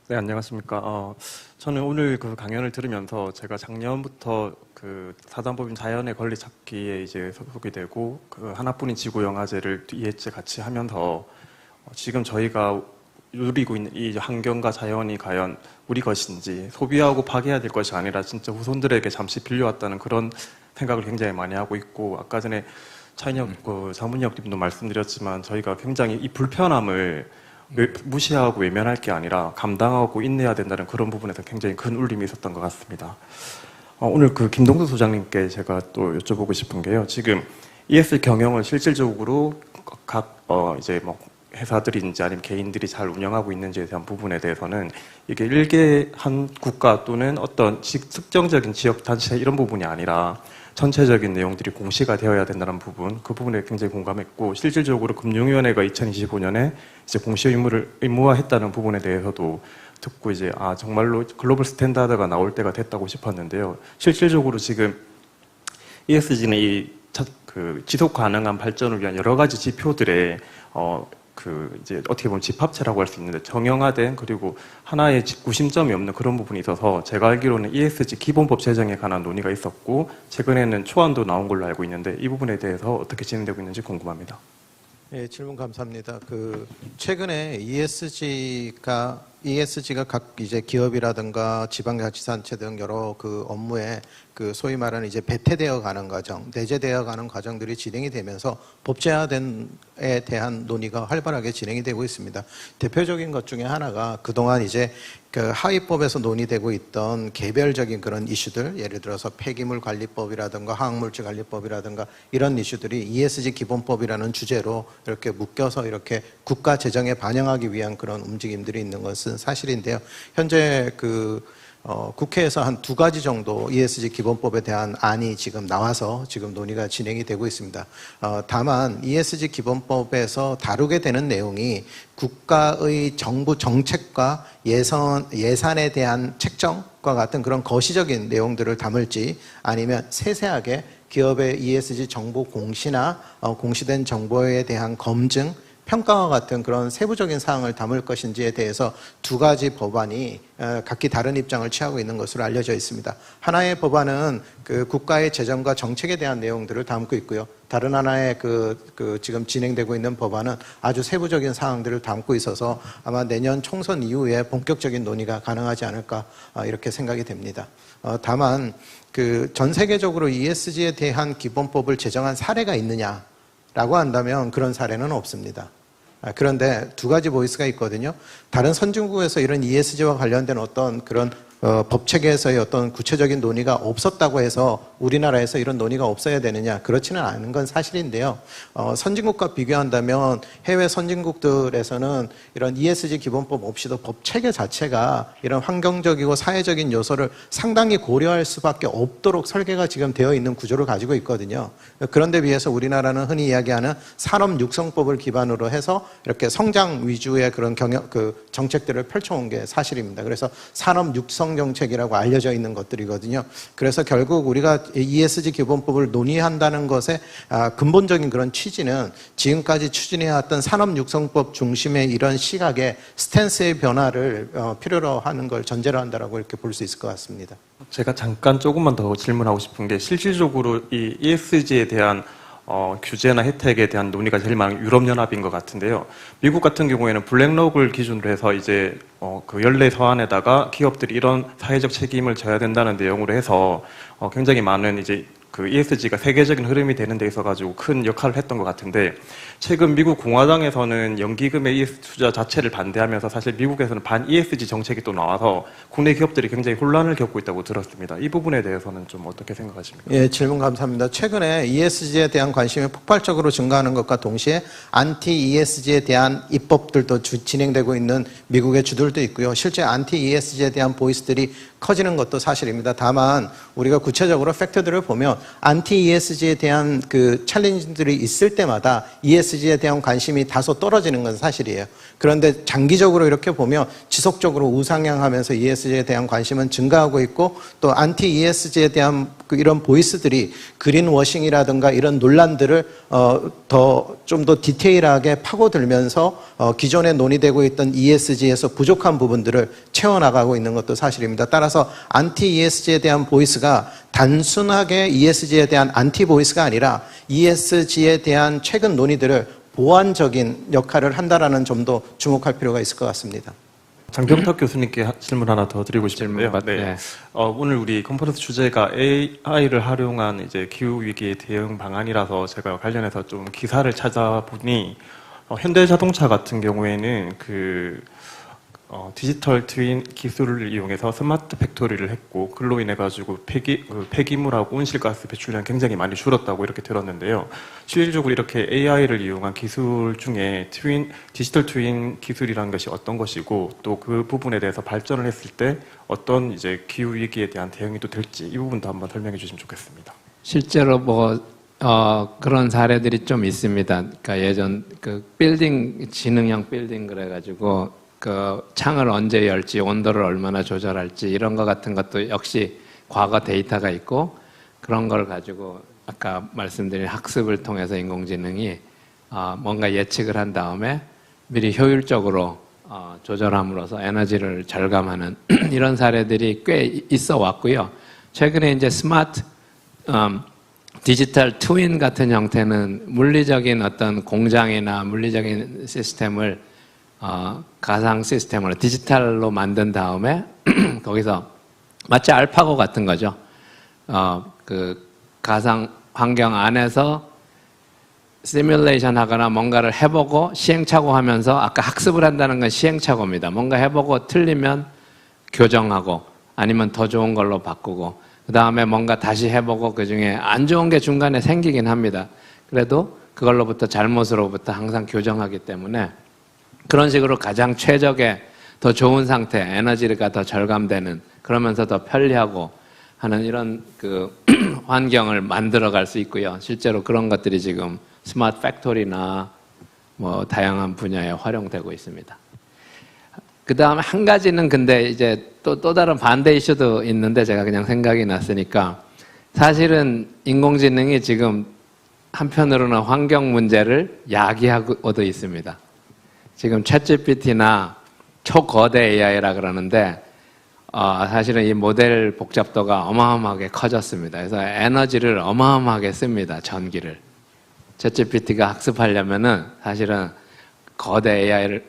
네, 안녕하십니까. 저는 오늘 그 강연을 들으면서 제가 작년부터 그 사단법인 자연의 권리 찾기에 이제 소속이 되고 그 하나뿐인 지구 영화제를 2회째 같이 하면서 지금 저희가 누리고 있는 이 환경과 자연이 과연 우리 것인지 소비하고 파괴해야 될 것이 아니라 진짜 후손들에게 잠시 빌려왔다는 그런 생각을 굉장히 많이 하고 있고, 아까 전에 차인혁 자문위원님도 말씀드렸지만 저희가 굉장히 이 불편함을 무시하고 외면할 게 아니라 감당하고 인내해야 된다는 그런 부분에서 굉장히 큰 울림이 있었던 것 같습니다. 오늘 그 김동수 소장님께 제가 또 여쭤보고 싶은 게요. 지금 ES 경영을 실질적으로 각 이제 뭐 회사들인지 아니면 개인들이 잘 운영하고 있는지에 대한 부분에 대해서는 이게 일개 한 국가 또는 어떤 특정적인 지역 단체 이런 부분이 아니라 전체적인 내용들이 공시가 되어야 된다는 부분, 그 부분에 굉장히 공감했고, 실질적으로 금융위원회가 2025년에 이제 공시 의무를 의무화했다는 부분에 대해서도 듣고 이제 정말로 글로벌 스탠다드가 나올 때가 됐다고 싶었는데요. 실질적으로 지금 ESG는 그 지속 가능한 발전을 위한 여러 가지 지표들의 이제 어떻게 보면 집합체라고 할 수 있는데 정형화된, 그리고 하나의 구심점이 없는 그런 부분이 있어서, 제가 알기로는 ESG 기본법 제정에 관한 논의가 있었고 최근에는 초안도 나온 걸로 알고 있는데 이 부분에 대해서 어떻게 진행되고 있는지 궁금합니다. 예, 질문 감사합니다. 최근에 ESG가 각 이제 기업이라든가 지방자치단체 등 여러 업무에 소위 말하는 이제 배태되어 가는 과정, 내재되어 가는 과정들이 진행이 되면서 법제화에 대한 논의가 활발하게 진행이 되고 있습니다. 대표적인 것 중에 하나가 그동안 이제 하위법에서 논의되고 있던 개별적인 그런 이슈들, 예를 들어서 폐기물 관리법이라든가 화학물질 관리법이라든가 이런 이슈들이 ESG 기본법이라는 주제로 이렇게 묶여서 이렇게 국가 재정에 반영하기 위한 그런 움직임들이 있는 것은 사실인데요. 현재 국회에서 한 2가지 정도 ESG 기본법에 대한 안이 지금 나와서 지금 논의가 진행이 되고 있습니다. 다만 ESG 기본법에서 다루게 되는 내용이 국가의 정부 정책과 예산에 대한 책정과 같은 그런 거시적인 내용들을 담을지, 아니면 세세하게 기업의 ESG 정보 공시나 공시된 정보에 대한 검증, 평가와 같은 그런 세부적인 사항을 담을 것인지에 대해서 2가지 법안이 각기 다른 입장을 취하고 있는 것으로 알려져 있습니다. 하나의 법안은 국가의 재정과 정책에 대한 내용들을 담고 있고요. 다른 하나의 지금 진행되고 있는 법안은 아주 세부적인 사항들을 담고 있어서 아마 내년 총선 이후에 본격적인 논의가 가능하지 않을까 이렇게 생각이 됩니다. 다만 전 세계적으로 ESG에 대한 기본법을 제정한 사례가 있느냐라고 한다면 그런 사례는 없습니다. 그런데 2가지 보이스가 있거든요. 다른 선진국에서 이런 ESG와 관련된 어떤 그런 법체계에서의 어떤 구체적인 논의가 없었다고 해서 우리나라에서 이런 논의가 없어야 되느냐, 그렇지는 않은 건 사실인데요. 선진국과 비교한다면 해외 선진국들에서는 이런 ESG 기본법 없이도 법체계 자체가 이런 환경적이고 사회적인 요소를 상당히 고려할 수밖에 없도록 설계가 지금 되어 있는 구조를 가지고 있거든요. 그런데 비해서 우리나라는 흔히 이야기하는 산업육성법을 기반으로 해서 이렇게 성장 위주의 그런 정책들을 펼쳐온 게 사실입니다. 그래서 산업육성 정책이라고 알려져 있는 것들이거든요. 그래서 결국 우리가 ESG 기본법을 논의한다는 것의 근본적인 그런 취지는 지금까지 추진해왔던 산업육성법 중심의 이런 시각의 스탠스의 변화를 필요로 하는 걸 전제로 한다라고 이렇게 볼 수 있을 것 같습니다. 제가 잠깐 조금만 더 질문하고 싶은 게, 실질적으로 이 ESG에 대한 규제나 혜택에 대한 논의가 제일 많은 유럽연합인 것 같은데요. 미국 같은 경우에는 블랙록을 기준으로 해서 이제 그 연례 서한에다가 기업들이 이런 사회적 책임을 져야 된다는 내용으로 해서 굉장히 많은 이제 그 ESG가 세계적인 흐름이 되는 데 있어가지고 큰 역할을 했던 것 같은데, 최근 미국 공화당에서는 연기금의 ESG 투자 자체를 반대하면서 사실 미국에서는 반 ESG 정책이 또 나와서 국내 기업들이 굉장히 혼란을 겪고 있다고 들었습니다. 이 부분에 대해서는 좀 어떻게 생각하십니까? 예, 질문 감사합니다. 최근에 ESG에 대한 관심이 폭발적으로 증가하는 것과 동시에 안티 ESG에 대한 입법들도 진행되고 있는 미국의 주들도 있고요. 실제 안티 ESG에 대한 보이스들이 커지는 것도 사실입니다. 다만 우리가 구체적으로 팩트들을 보면 안티 ESG에 대한 챌린지들이 있을 때마다 ESG ESG에 대한 관심이 다소 떨어지는 건 사실이에요. 그런데 장기적으로 이렇게 보면 지속적으로 우상향하면서 ESG에 대한 관심은 증가하고 있고 또 안티 ESG에 대한 이런 보이스들이 그린워싱이라든가 이런 논란들을 좀 더 디테일하게 파고들면서 기존에 논의되고 있던 ESG에서 부족한 부분들을 채워나가고 있는 것도 사실입니다. 따라서 안티 ESG에 대한 보이스가 단순하게 ESG에 대한 안티 보이스가 아니라 ESG에 대한 최근 논의들을 보완적인 역할을 한다라는 점도 주목할 필요가 있을 것 같습니다. 장경탁 교수님께 질문 하나 더 드리고 싶은데요. 네. 오늘 우리 컨퍼런스 주제가 AI를 활용한 이제 기후 위기에 대응 방안이라서 제가 관련해서 좀 기사를 찾아보니 현대자동차 같은 경우에는 디지털 트윈 기술을 이용해서 스마트 팩토리를 했고 그로 인해 가지고 폐기물하고 온실가스 배출량이 굉장히 많이 줄었다고 이렇게 들었는데요. 실질적으로 이렇게 AI를 이용한 기술 중에 디지털 트윈 기술이라는 것이 어떤 것이고 또 그 부분에 대해서 발전을 했을 때 어떤 이제 기후 위기에 대한 대응이 또 될지 이 부분도 한번 설명해 주시면 좋겠습니다. 실제로 그런 사례들이 좀 있습니다. 그러니까 예전 지능형 빌딩 그래가지고 창을 언제 열지, 온도를 얼마나 조절할지 이런 것 같은 것도 역시 과거 데이터가 있고 그런 걸 가지고 아까 말씀드린 학습을 통해서 인공지능이 뭔가 예측을 한 다음에 미리 효율적으로 조절함으로써 에너지를 절감하는 이런 사례들이 꽤 있어 왔고요. 최근에 이제 스마트 디지털 트윈 같은 형태는 물리적인 어떤 공장이나 물리적인 시스템을 가상 시스템으로 디지털로 만든 다음에 거기서 마치 알파고 같은 거죠. 가상 환경 안에서 시뮬레이션 하거나 뭔가를 해보고 시행착오 하면서 아까 학습을 한다는 건 시행착오입니다. 뭔가 해보고 틀리면 교정하고 아니면 더 좋은 걸로 바꾸고 그 다음에 뭔가 다시 해보고 그 중에 안 좋은 게 중간에 생기긴 합니다. 그래도 그걸로부터 잘못으로부터 항상 교정하기 때문에 그런 식으로 가장 최적의 더 좋은 상태, 에너지가 더 절감되는 그러면서 더 편리하고 하는 이런 환경을 만들어 갈 수 있고요. 실제로 그런 것들이 지금 스마트 팩토리나 다양한 분야에 활용되고 있습니다. 그 다음에 한 가지는 근데 이제 또 다른 반대 이슈도 있는데 제가 그냥 생각이 났으니까 사실은 인공지능이 지금 한편으로는 환경 문제를 야기하고도 있습니다. 지금 챗GPT나 초거대 AI라 그러는데 사실은 이 모델 복잡도가 어마어마하게 커졌습니다. 그래서 에너지를 어마어마하게 씁니다. 전기를. 챗GPT가 학습하려면은 사실은 거대 AI를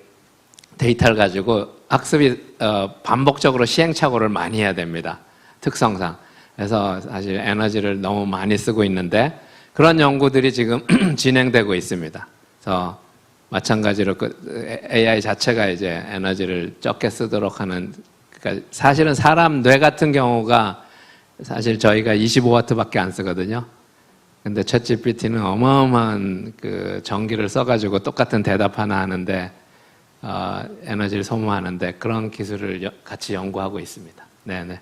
데이터를 가지고 학습이 반복적으로 시행착오를 많이 해야 됩니다. 특성상. 그래서 사실 에너지를 너무 많이 쓰고 있는데 그런 연구들이 지금 진행되고 있습니다. 그래서 마찬가지로 AI 자체가 이제 에너지를 적게 쓰도록 하는, 그러니까 사실은 사람 뇌 같은 경우가 사실 저희가 25W밖에 안 쓰거든요. 근데 챗GPT는 어마어마한 전기를 써가지고 똑같은 대답 하나 하는데 에너지를 소모하는데 그런 기술을 같이 연구하고 있습니다. 네네.